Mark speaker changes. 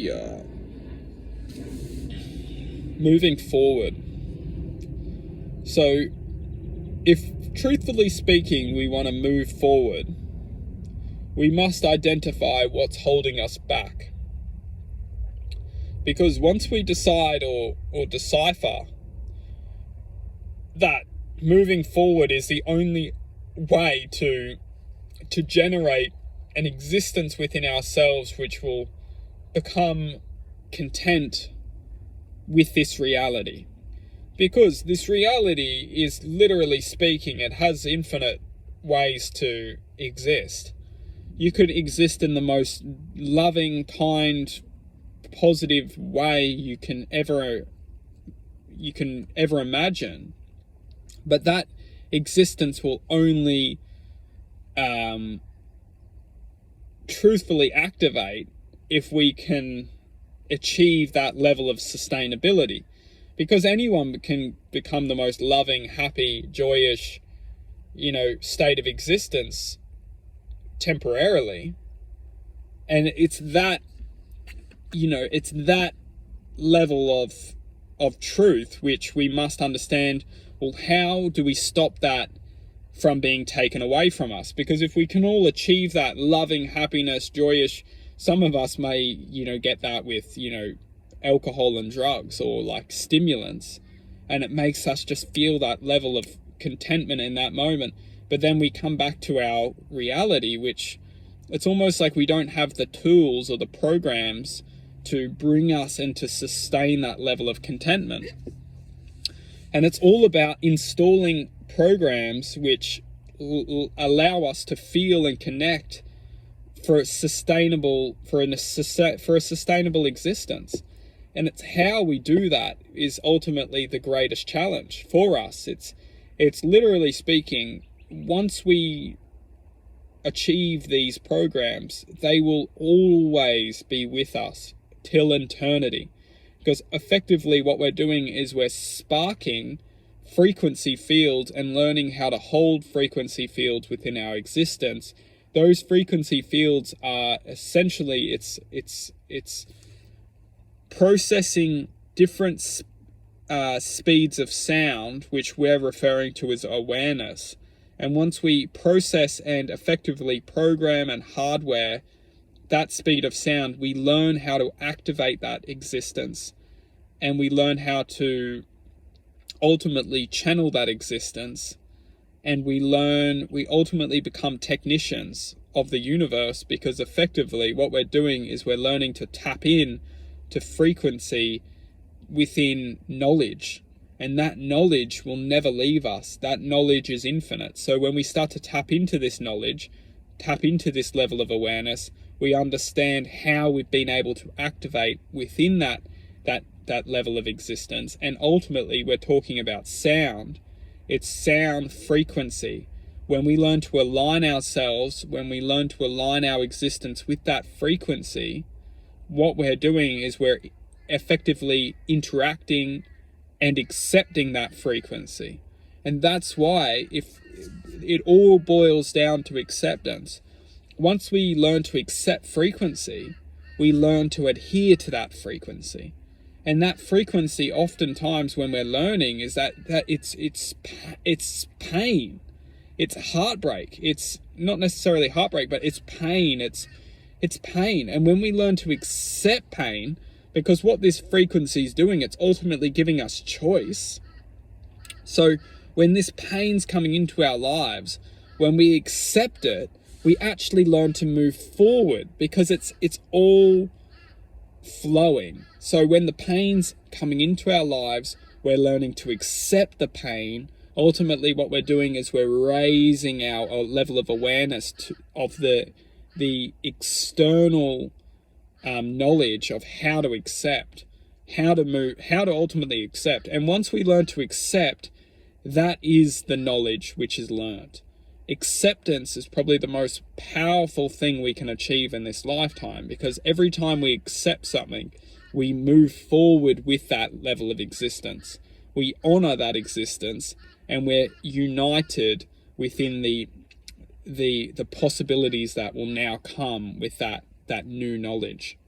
Speaker 1: Yeah. Moving forward. So, if truthfully speaking, we want to move forward, we must identify what's holding us back. Because once we decide or decipher that moving forward is the only way to generate an existence within ourselves which will become content with this reality. Because this reality is, literally speaking, it has infinite ways to exist. You could exist in the most loving, kind, positive way you can ever imagine. But that existence will only truthfully activate if we can achieve that level of sustainability. Because anyone can become the most loving, happy, joyous, state of existence temporarily. And it's that level of truth which we must understand. Well, how do we stop that from being taken away from us? Because if we can all achieve that loving, happiness, joyous, some of us may, get that with, alcohol and drugs or like stimulants, and it makes us just feel that level of contentment in that moment. But then we come back to our reality, which it's almost like we don't have the tools or the programs to bring us and to sustain that level of contentment. And it's all about installing programs which allow us to feel and connect for a sustainable existence. And it's how we do that is ultimately the greatest challenge for us. It's literally speaking, once we achieve these programs, they will always be with us till eternity. Because effectively what we're doing is we're sparking frequency fields and learning how to hold frequency fields within our existence. Those frequency fields are essentially, it's processing different speeds of sound, which we're referring to as awareness. And once we process and effectively program and hardware that speed of sound, we learn how to activate that existence, and we learn how to ultimately channel that existence, and we ultimately become technicians of the universe. Because effectively what we're doing is we're learning to tap in to frequency within knowledge, and that knowledge will never leave us. That knowledge is infinite. So when we start to tap into this knowledge, tap into this level of awareness, we understand how we've been able to activate within that level of existence. And ultimately we're talking about sound. It's sound frequency. When we learn to align ourselves, when we learn to align our existence with that frequency, what we're doing is we're effectively interacting and accepting that frequency. And that's why, if it all boils down to acceptance, once we learn to accept frequency, we learn to adhere to that frequency. And that frequency, oftentimes when we're learning, is that it's pain, it's heartbreak. It's not necessarily heartbreak, but it's pain. It's pain. And when we learn to accept pain, because what this frequency is doing, it's ultimately giving us choice. So when this pain's coming into our lives, when we accept it, we actually learn to move forward, because it's all flowing. So when the pain's coming into our lives, we're learning to accept the pain. Ultimately what we're doing is we're raising our level of awareness of the external knowledge of how to accept, how to move, how to ultimately accept. And once we learn to accept, that is the knowledge which is learnt. Acceptance is probably the most powerful thing we can achieve in this lifetime, because every time we accept something, we move forward with that level of existence. We honor that existence, and we're united within the the possibilities that will now come with that new knowledge.